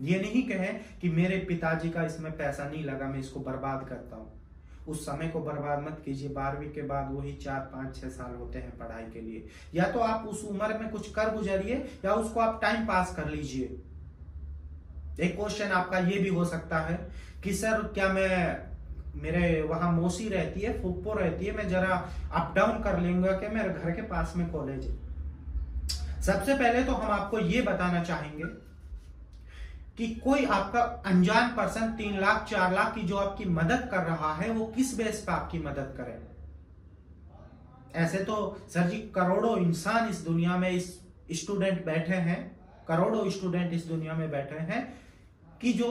ये नहीं कहे कि मेरे पिताजी का इसमें पैसा नहीं लगा, मैं इसको बर्बाद करता हूं। उस समय को बर्बाद मत कीजिए। 12वीं के बाद वही 4, 5, 6 साल होते हैं पढ़ाई के लिए। या तो आप उस उम्र में कुछ कर गुजरिए या उसको आप टाइम पास कर लीजिए। एक क्वेश्चन आपका ये भी हो सकता है कि सर क्या मेरे वहां मौसी रहती है, फुप्पो रहती है, मैं जरा अप डाउन कर लूंगा कि मेरे घर के पास में कॉलेज है। सबसे पहले तो हम आपको ये बताना चाहेंगे कि कोई आपका अनजान पर्सन 3 लाख 4 लाख की जो आपकी मदद कर रहा है वो किस बेस पे आपकी मदद करे। ऐसे तो सर जी करोड़ों इंसान इस दुनिया में, इस स्टूडेंट बैठे हैं, करोड़ों स्टूडेंट इस दुनिया में बैठे हैं कि जो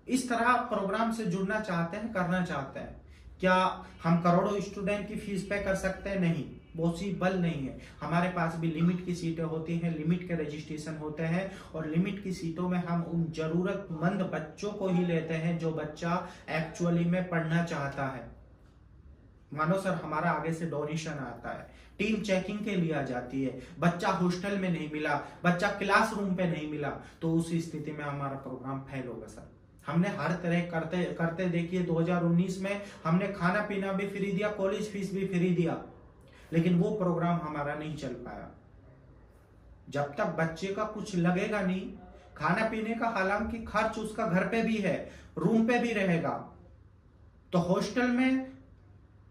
इस तरह प्रोग्राम से जुड़ना चाहते हैं, करना चाहते हैं। क्या हम करोड़ों स्टूडेंट की फीस पे कर सकते हैं? नहीं, पॉसिबल नहीं है। हमारे पास भी लिमिट की सीटें होती हैं, लिमिट के रजिस्ट्रेशन होते हैं और लिमिट की सीटों में हम उन जरूरतमंद बच्चों को ही लेते हैं जो बच्चा एक्चुअली में पढ़ना चाहता है। मानो सर हमारा आगे से डोनेशन आता है, टीम चेकिंग के लिए आ जाती है, बच्चा हॉस्टल में नहीं मिला, बच्चा क्लासरूम पे नहीं मिला, तो उस स्थिति में हमारा प्रोग्राम फेल होगा सर। हमने हर तरह करते देखिए 2019 में हमने खाना पीना भी फ्री दिया, कॉलेज फीस भी फ्री दिया, लेकिन वो प्रोग्राम हमारा नहीं चल पाया। जब तक बच्चे का कुछ लगेगा नहीं, खाना पीने का हालांकि खर्च उसका घर पे भी है, रूम पे भी रहेगा, तो हॉस्टल में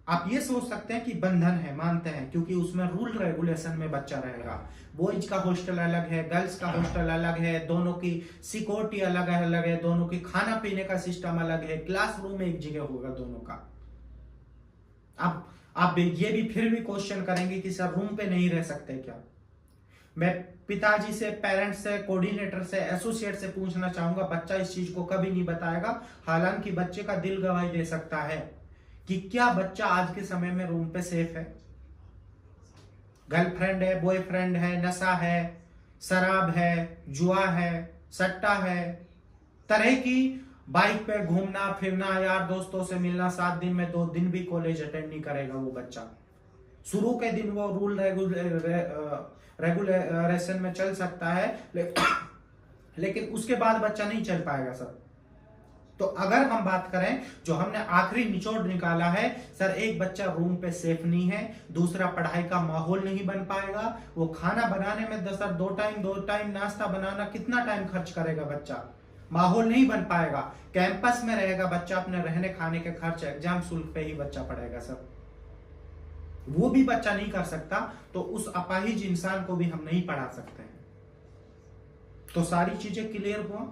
आप ये सोच सकते हैं कि बंधन है, मानते हैं, क्योंकि उसमें रूल रेगुलेशन में बच्चा रहेगा। बॉयज का हॉस्टल अलग है, गर्ल्स का हॉस्टल अलग है, दोनों की सिक्योरिटी अलग है, दोनों की खाना पीने का सिस्टम अलग है, क्लासरूम एक जगह होगा दोनों का। अब आप ये भी फिर भी क्वेश्चन करेंगे कि सर रूम पे नहीं रह सकते क्या? मैं पिताजी से, पेरेंट्स से, कोऑर्डिनेटर से, एसोसिएट से पूछना चाहूंगा। बच्चा इस चीज को कभी नहीं बताएगा, हालांकि बच्चे का दिल गवाही दे सकता है कि क्या बच्चा आज के समय में रूम पे सेफ है। गर्लफ्रेंड है, बॉयफ्रेंड है, नशा है, शराब है, जुआ है, सट्टा है, तरह की बाइक पे घूमना फिरना, यार दोस्तों से मिलना, 7 दिन में 2 दिन भी कॉलेज अटेंड नहीं करेगा वो बच्चा। शुरू के दिन वो रूल रेगुलेशन में चल सकता है, लेकिन उसके बाद बच्चा नहीं चल पाएगा सर। तो अगर हम बात करें, जो हमने आखिरी निचोड़ निकाला है, सर एक बच्चा रूम पे सेफ नहीं है, दूसरा पढ़ाई का माहौल नहीं बन पाएगा। वो खाना बनाने में सर 2 टाइम नाश्ता बनाना कितना टाइम खर्च करेगा बच्चा, माहौल नहीं बन पाएगा। कैंपस में रहेगा बच्चा, अपने रहने खाने के खर्च एग्जाम शुल्क पे ही बच्चा पढ़ेगा सर, वो भी बच्चा नहीं कर सकता, तो उस अपाहिज इंसान को भी हम नहीं पढ़ा सकते हैं। तो सारी चीजें क्लियर हुआ।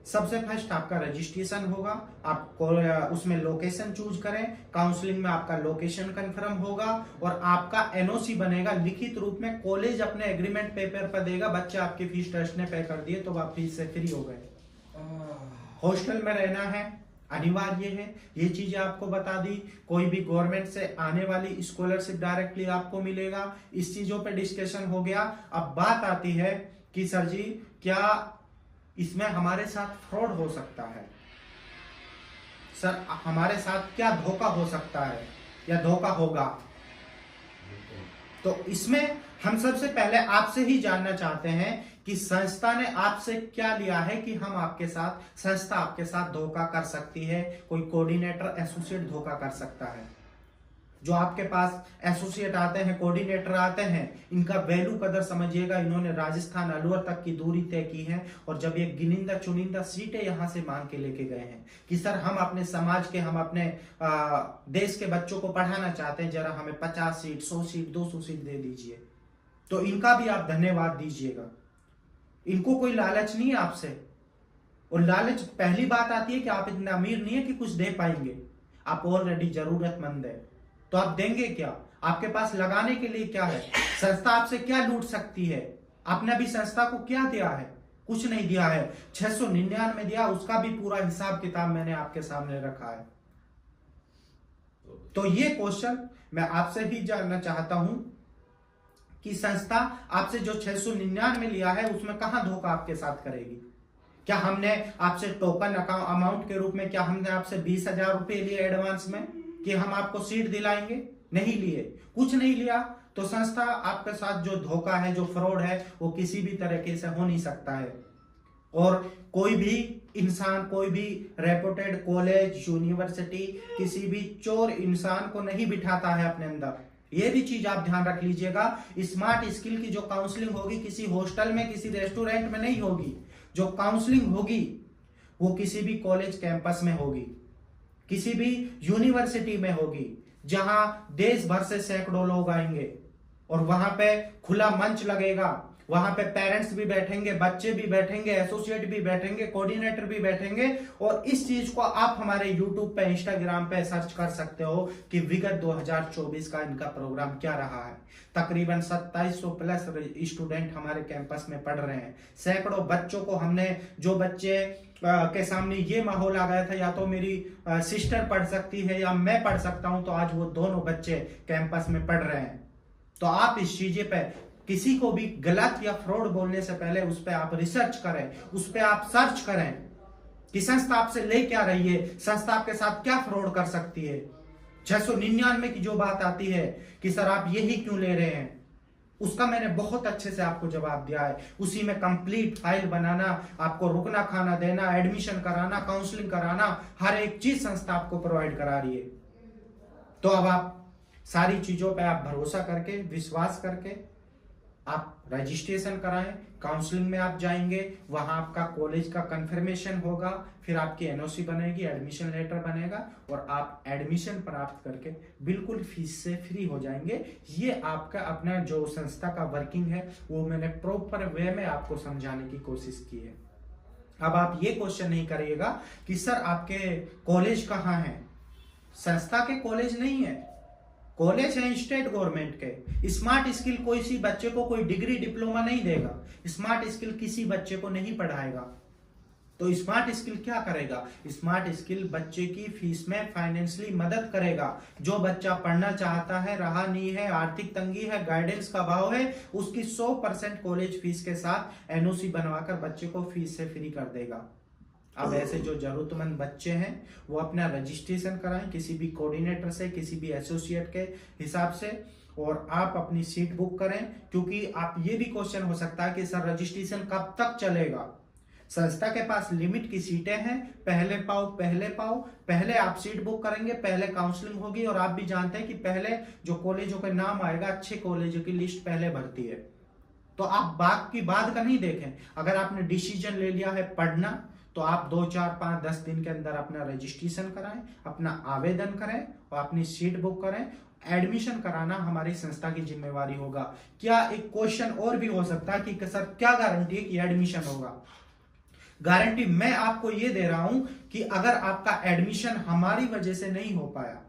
सबसे फर्स्ट आपका रजिस्ट्रेशन होगा, आपको उसमें लोकेशन चूज करें, काउंसलिंग में आपका लोकेशन कंफर्म होगा और आपका एनओसी बनेगा लिखित रूप में। कॉलेज अपने एग्रीमेंट पेपर पर देगा, बच्चे आपकी फीस ट्रस्ट ने पे कर दिए तो आप फीस से फ्री हो गए। हॉस्टल में रहना है अनिवार्य है, ये चीजें आपको बता दी। कोई भी गवर्नमेंट से आने वाली स्कॉलरशिप डायरेक्टली आपको मिलेगा, इस चीजों पे डिस्कशन हो गया। अब बात आती है कि सर जी क्या इसमें हमारे साथ फ्रॉड हो सकता है, सर हमारे साथ क्या धोखा हो सकता है या धोखा होगा? तो इसमें हम सबसे पहले आपसे ही जानना चाहते हैं कि संस्था ने आपसे क्या लिया है कि हम आपके साथ, संस्था आपके साथ धोखा कर सकती है, कोई कोऑर्डिनेटर एसोसिएट धोखा कर सकता है। जो आपके पास एसोसिएट आते हैं, कोऑर्डिनेटर आते हैं, इनका वैल्यू कदर समझिएगा। इन्होंने राजस्थान अलवर तक की दूरी तय की है और जब ये गिनिंदा चुनिंदा सीटें यहां से मांग के लेके गए हैं कि सर हम अपने समाज के, हम अपने देश के बच्चों को पढ़ाना चाहते हैं, जरा हमें 50 सीट 100 सीट 200 सीट दे दीजिए। तो इनका भी आप धन्यवाद दीजिएगा। इनको कोई लालच नहीं है आपसे, और लालच पहली बात आती है कि आप इतना अमीर नहीं है कि कुछ दे पाएंगे, आप ऑलरेडी जरूरतमंद है तो आप देंगे क्या? आपके पास लगाने के लिए क्या है? संस्था आपसे क्या लूट सकती है? आपने भी संस्था को क्या दिया है? कुछ नहीं दिया है। 699 दिया, उसका भी पूरा हिसाब किताब मैंने आपके सामने रखा है। तो ये क्वेश्चन मैं आपसे ही जानना चाहता हूं कि संस्था आपसे जो 699 लिया है उसमें कहां धोखा आपके साथ करेगी? क्या हमने आपसे टोकन अमाउंट के रूप में, क्या हमने आपसे 20,000 रुपए लिए एडवांस में कि हम आपको सीट दिलाएंगे? नहीं लिए, कुछ नहीं लिया। तो संस्था आपके साथ जो धोखा है, जो फ्रॉड है, वो किसी भी तरीके से हो नहीं सकता है। और कोई भी इंसान, कोई भी रेपुटेड कॉलेज, यूनिवर्सिटी किसी भी चोर इंसान को नहीं बिठाता है अपने अंदर। ये भी चीज आप ध्यान रख लीजिएगा। स्मार्ट स्किल की जो काउंसलिंग होगी किसी हॉस्टल में, किसी रेस्टोरेंट में नहीं होगी। जो काउंसलिंग होगी वो किसी भी कॉलेज कैंपस में होगी, किसी भी यूनिवर्सिटी में होगी, जहां देश भर से सैकड़ों लोग आएंगे और वहां पे खुला मंच लगेगा। वहां पे पेरेंट्स भी बैठेंगे, बच्चे भी बैठेंगे, एसोसिएट भी बैठेंगे, कोऑर्डिनेटर भी बैठेंगे। और इस चीज को आप हमारे यूट्यूब पे, इंस्टाग्राम पे सर्च कर सकते हो कि विगत 2024 का इनका प्रोग्राम क्या रहा है। तकरीबन 2700 प्लस स्टूडेंट हमारे कैंपस में पढ़ रहे हैं। सैकड़ों बच्चों को हमने, जो बच्चे के सामने ये माहौल आ गया था या तो मेरी सिस्टर पढ़ सकती है या मैं पढ़ सकता हूं, तो आज वो दोनों बच्चे कैंपस में पढ़ रहे हैं। तो आप इस चीजें पे किसी को भी गलत या फ्रॉड बोलने से पहले उस पर आप रिसर्च करें, उस पर आप सर्च करें कि संस्था आपसे ले क्या रही है, संस्था आपके साथ क्या फ्रॉड कर सकती है। 699 की जो बात आती है कि सर आप यही क्यों ले रहे हैं, उसका मैंने बहुत अच्छे से आपको जवाब दिया है। उसी में कंप्लीट फाइल बनाना, आपको रुकना खाना देना, एडमिशन कराना, काउंसलिंग कराना, हर एक चीज संस्था आपको प्रोवाइड करा रही है। तो अब आप सारी चीजों पे आप भरोसा करके, विश्वास करके आप रजिस्ट्रेशन कराएं। काउंसलिंग में आप जाएंगे, वहां आपका कॉलेज का कंफर्मेशन होगा, फिर आपकी एनओसी बनेगी, एडमिशन लेटर बनेगा और आप एडमिशन प्राप्त करके बिल्कुल फीस से फ्री हो जाएंगे। ये आपका अपना जो संस्था का वर्किंग है वो मैंने प्रॉपर वे में आपको समझाने की कोशिश की है। अब आप ये क्वेश्चन नहीं करिएगा कि सर आपके कॉलेज कहाँ है। संस्था के कॉलेज नहीं है, कॉलेज है स्टेट गवर्नमेंट के। स्मार्ट स्किल कोई सी बच्चे को कोई डिग्री डिप्लोमा नहीं देगा, स्मार्ट स्किल किसी बच्चे को नहीं पढ़ाएगा। तो स्मार्ट स्किल क्या करेगा? स्मार्ट स्किल बच्चे की फीस में फाइनेंशियली मदद करेगा। जो बच्चा पढ़ना चाहता है, रहा नहीं है, आर्थिक तंगी है, गाइडेंस का अभाव है, उसकी 100% कॉलेज फीस के साथ एनओसी बनवाकर बच्चे को फीस से फ्री कर देगा। अब ऐसे जो जरूरतमंद बच्चे हैं वो अपना रजिस्ट्रेशन कराएं किसी भी कोऑर्डिनेटर से, किसी भी एसोसिएट के हिसाब से, और आप अपनी सीट बुक करें। क्योंकि आप ये भी क्वेश्चन हो सकता है कि सर रजिस्ट्रेशन कब तक चलेगा। संस्था के पास लिमिट की सीटें हैं, पहले पाओ पहले पाओ। पहले आप सीट बुक करेंगे, पहले काउंसलिंग होगी, और आप भी जानते हैं कि पहले जो कॉलेजों के नाम आएगा, अच्छे कॉलेजों की लिस्ट पहले भरती है। तो आप बात की बात का नहीं देखें। अगर आपने डिसीजन ले लिया है पढ़ना, तो आप 2, 4, 5, 10 दिन के अंदर अपना रजिस्ट्रेशन कराएं, अपना आवेदन करें और अपनी सीट बुक करें। एडमिशन कराना हमारी संस्था की जिम्मेवारी होगा। क्या एक क्वेश्चन और भी हो सकता है कि सर क्या गारंटी है कि एडमिशन होगा? गारंटी मैं आपको ये दे रहा हूं कि अगर आपका एडमिशन हमारी वजह से नहीं हो पाया,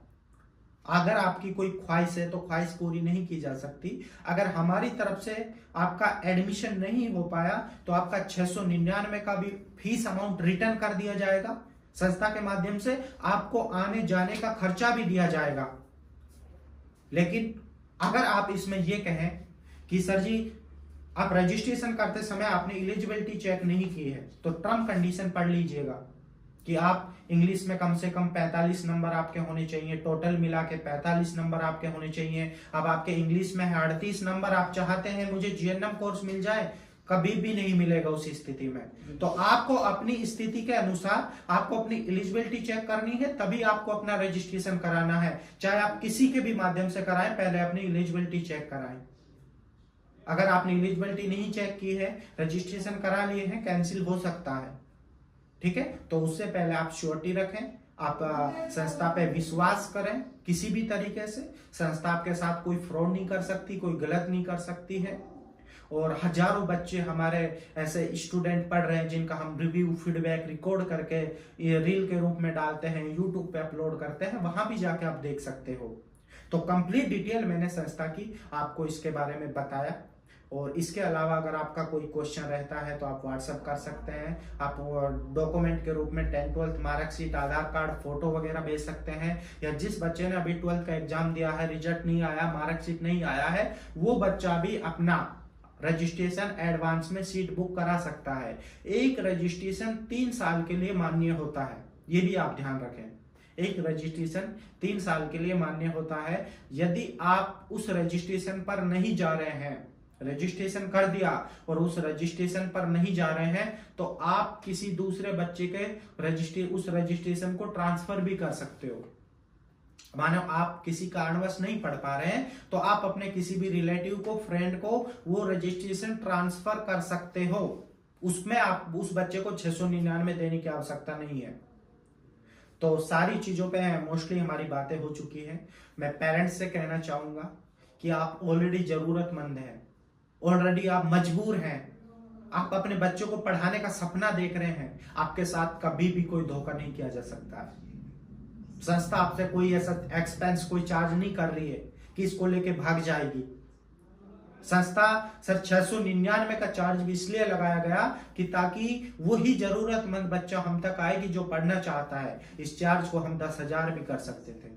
अगर आपकी कोई ख्वाहिश है तो ख्वाहिश पूरी नहीं की जा सकती, अगर हमारी तरफ से आपका एडमिशन नहीं हो पाया तो आपका 699 का भी फीस अमाउंट रिटर्न कर दिया जाएगा संस्था के माध्यम से, आपको आने जाने का खर्चा भी दिया जाएगा। लेकिन अगर आप इसमें यह कहें कि सर जी आप रजिस्ट्रेशन करते समय आपने एलिजिबिलिटी चेक नहीं की है, तो टर्म कंडीशन पढ़ लीजिएगा कि आप इंग्लिश में कम से कम 45 नंबर आपके होने चाहिए, टोटल मिला के 45 नंबर आपके होने चाहिए। अब आपके इंग्लिश में है 38 नंबर, आप चाहते हैं मुझे जीएनएम कोर्स मिल जाए, कभी भी नहीं मिलेगा उस स्थिति में। तो आपको अपनी स्थिति के अनुसार आपको अपनी एलिजिबिलिटी चेक करनी है, तभी आपको अपना रजिस्ट्रेशन कराना है। चाहे आप किसी के भी माध्यम से कराएं, पहले अपनी एलिजिबिलिटी चेक कराएं। अगर आपने एलिजिबिलिटी नहीं चेक की है, रजिस्ट्रेशन करा लिए हैं, कैंसिल हो सकता है, ठीक है। तो उससे पहले आप श्योरिटी रखें, आप संस्था पे विश्वास करें किसी भी तरीके से। संस्था आपके साथ कोई फ्रॉड नहीं कर सकती, कोई गलत नहीं कर सकती है। और हजारों बच्चे हमारे ऐसे स्टूडेंट पढ़ रहे हैं जिनका हम रिव्यू फीडबैक रिकॉर्ड करके ये रील के रूप में डालते हैं, यूट्यूब पे अपलोड करते हैं, वहां भी जाके आप देख सकते हो। तो कंप्लीट डिटेल मैंने संस्था की आपको इसके बारे में बताया। और इसके अलावा अगर आपका कोई क्वेश्चन रहता है तो आप व्हाट्सएप कर सकते हैं। आप डॉक्यूमेंट के रूप में 10th 12th मार्कशीट, आधार कार्ड, फोटो वगैरह भेज सकते हैं। या जिस बच्चे ने अभी 12th का एग्जाम दिया है, रिजल्ट नहीं आया, मार्कशीट नहीं आया है, वो बच्चा भी अपना रजिस्ट्रेशन एडवांस में सीट बुक करा सकता है। एक रजिस्ट्रेशन 3 साल के लिए मान्य होता है, ये भी आप ध्यान रखें। एक रजिस्ट्रेशन 3 साल के लिए मान्य होता है। यदि आप उस रजिस्ट्रेशन पर नहीं जा रहे हैं, रजिस्ट्रेशन कर दिया और उस रजिस्ट्रेशन पर नहीं जा रहे हैं, तो आप किसी दूसरे बच्चे के उस रजिस्ट्रेशन को ट्रांसफर भी कर सकते हो। मानो आप किसी कारणवश नहीं पढ़ पा रहे हैं तो आप अपने किसी भी रिलेटिव को, फ्रेंड को वो रजिस्ट्रेशन ट्रांसफर कर सकते हो। उसमें आप उस बच्चे को 699 देने की आवश्यकता नहीं है। तो सारी चीजों पे मोस्टली हमारी बातें हो चुकी है। मैं पेरेंट्स से कहना चाहूंगा कि आप ऑलरेडी जरूरतमंद हैं, ऑलरेडी आप मजबूर हैं, आप अपने बच्चों को पढ़ाने का सपना देख रहे हैं। आपके साथ कभी भी कोई धोखा नहीं किया जा सकता है। संस्था आपसे कोई ऐसा एक्सपेंस, कोई चार्ज नहीं कर रही है कि इसको लेके भाग जाएगी। संस्था सर 699 का चार्ज भी इसलिए लगाया गया कि ताकि वही जरूरतमंद बच्चा हम तक आए कि जो पढ़ना चाहता है। इस चार्ज को हम 10,000 भी कर सकते थे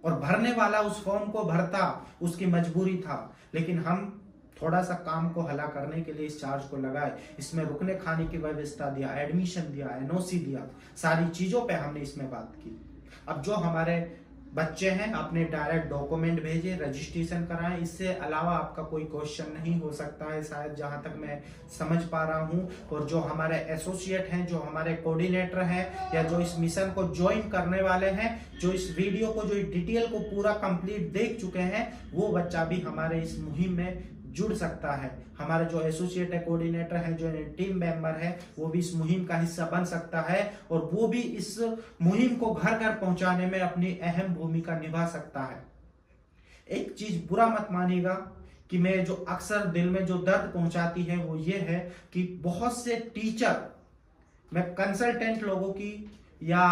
और भरने वाला उस फॉर्म को भरता, उसकी मजबूरी था, लेकिन हम थोड़ा सा काम को हला करने के लिए इस चार्ज को लगाए। इसमें रुकने खाने की व्यवस्था दिया, एडमिशन दिया, एनओसी दिया, सारी चीजों पे हमने इसमें बात की। अब जो हमारे बच्चे हैं अपने डायरेक्ट डॉक्यूमेंट भेजे, रजिस्ट्रेशन कराएं। इससे अलावा आपका कोई क्वेश्चन नहीं हो सकता है शायद, जहां तक मैं समझ पा रहा हूं। और जो हमारे एसोसिएट हैं, जो हमारे कोऑर्डिनेटर हैं, या जो इस मिशन को ज्वाइन करने वाले हैं, जो इस वीडियो को, जो डिटेल को पूरा कंप्लीट देख चुके हैं, वो बच्चा भी हमारे इस मुहिम में जुड़ सकता है। हमारे जो एसोसिएट है, कोऑर्डिनेटर है, जो टीम मेंबर है, वो भी इस मुहिम का हिस्सा बन सकता है और वो भी इस मुहिम को घर घर पहुंचाने में अपनी अहम भूमिका निभा सकता है। एक चीज बुरा मत मानिएगा कि मैं जो अक्सर दिल में जो दर्द पहुंचाती है वो ये है कि बहुत से टीचर, मैं कंसल्टेंट लोगों की या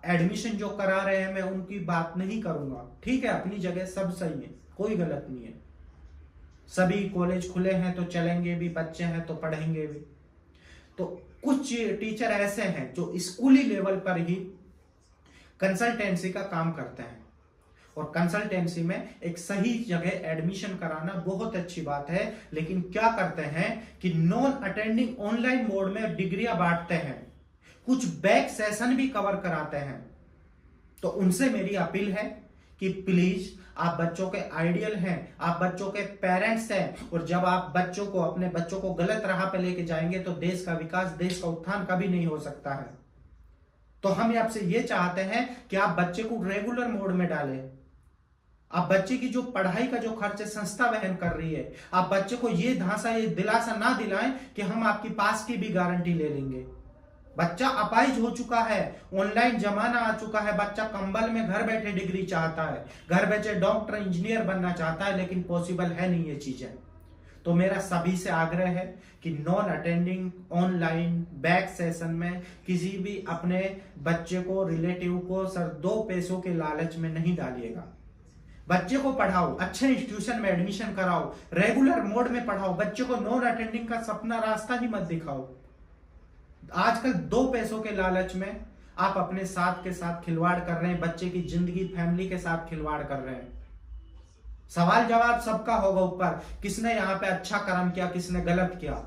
एडमिशन जो करा रहे हैं मैं उनकी बात नहीं करूंगा। ठीक है, अपनी जगह सब सही है, कोई गलत नहीं है, सभी कॉलेज खुले हैं तो चलेंगे भी, बच्चे हैं तो पढ़ेंगे भी। तो कुछ टीचर ऐसे हैं जो स्कूली लेवल पर ही कंसल्टेंसी का काम करते हैं और कंसल्टेंसी में एक सही जगह एडमिशन कराना बहुत अच्छी बात है। लेकिन क्या करते हैं कि नॉन अटेंडिंग ऑनलाइन मोड में डिग्रियां बांटते हैं, कुछ बैक सेशन भी कवर कराते हैं। तो उनसे मेरी अपील है कि प्लीज, आप बच्चों के आइडियल हैं, आप बच्चों के पेरेंट्स हैं, और जब आप अपने बच्चों को गलत राह पे लेके जाएंगे तो देश का विकास, देश का उत्थान कभी नहीं हो सकता है। तो हम आपसे ये चाहते हैं कि आप बच्चे को रेगुलर मोड में डालें। आप बच्चे की जो पढ़ाई का जो खर्च संस्था वहन कर रही है, आप बच्चे को ये दिलासा ना दिलाएं कि हम आपकी पास की भी गारंटी ले लेंगे। बच्चा अपाहिज हो चुका है, ऑनलाइन जमाना आ चुका है, बच्चा कंबल में घर बैठे डिग्री चाहता है, घर बैठे डॉक्टर, इंजीनियर बनना चाहता है, लेकिन पॉसिबल है नहीं ये चीजें। तो मेरा सभी से आग्रह है कि non attending online back session में किसी भी अपने बच्चे को, रिलेटिव को सर 2 पैसों के लालच में नहीं डालिएगा। बच्चे को पढ़ाओ, अच्छे इंस्टीट्यूशन में एडमिशन कराओ, रेगुलर मोड में पढ़ाओ, बच्चे को नॉन अटेंडिंग का सपना रास्ता ही मत दिखाओ। आजकल 2 पैसों के लालच में आप अपने साथ के साथ खिलवाड़ कर रहे हैं, बच्चे की जिंदगी, फैमिली के साथ खिलवाड़ कर रहे हैं। सवाल जवाब सबका होगा ऊपर, किसने यहां पे अच्छा कर्म किया, किसने गलत किया।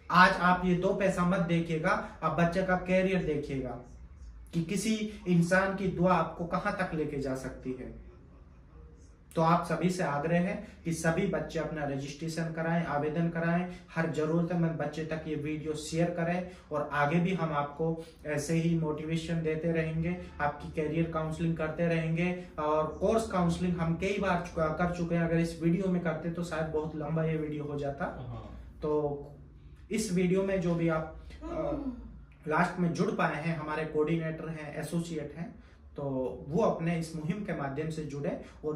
आज आप ये 2 पैसा मत देखिएगा, आप बच्चे का कैरियर देखिएगा कि किसी इंसान की दुआ आपको कहां तक लेके जा सकती है। तो आप सभी से आग्रह है कि सभी बच्चे अपना रजिस्ट्रेशन कराएं, आवेदन कराएं, हर जरूरतमंद बच्चे तक ये वीडियो शेयर करें और आगे भी हम आपको ऐसे ही मोटिवेशन देते रहेंगे, आपकी कैरियर काउंसलिंग करते रहेंगे। और कोर्स काउंसलिंग हम कई बार कर चुके हैं, अगर इस वीडियो में करते तो शायद बहुत लंबा ये वीडियो हो जाता। तो इस वीडियो में जो भी आप लास्ट में जुड़ पाए हैं, हमारे कोऑर्डिनेटर हैं, एसोसिएट हैं, तो वो अपने इस मुहिम के माध्यम से जुड़े और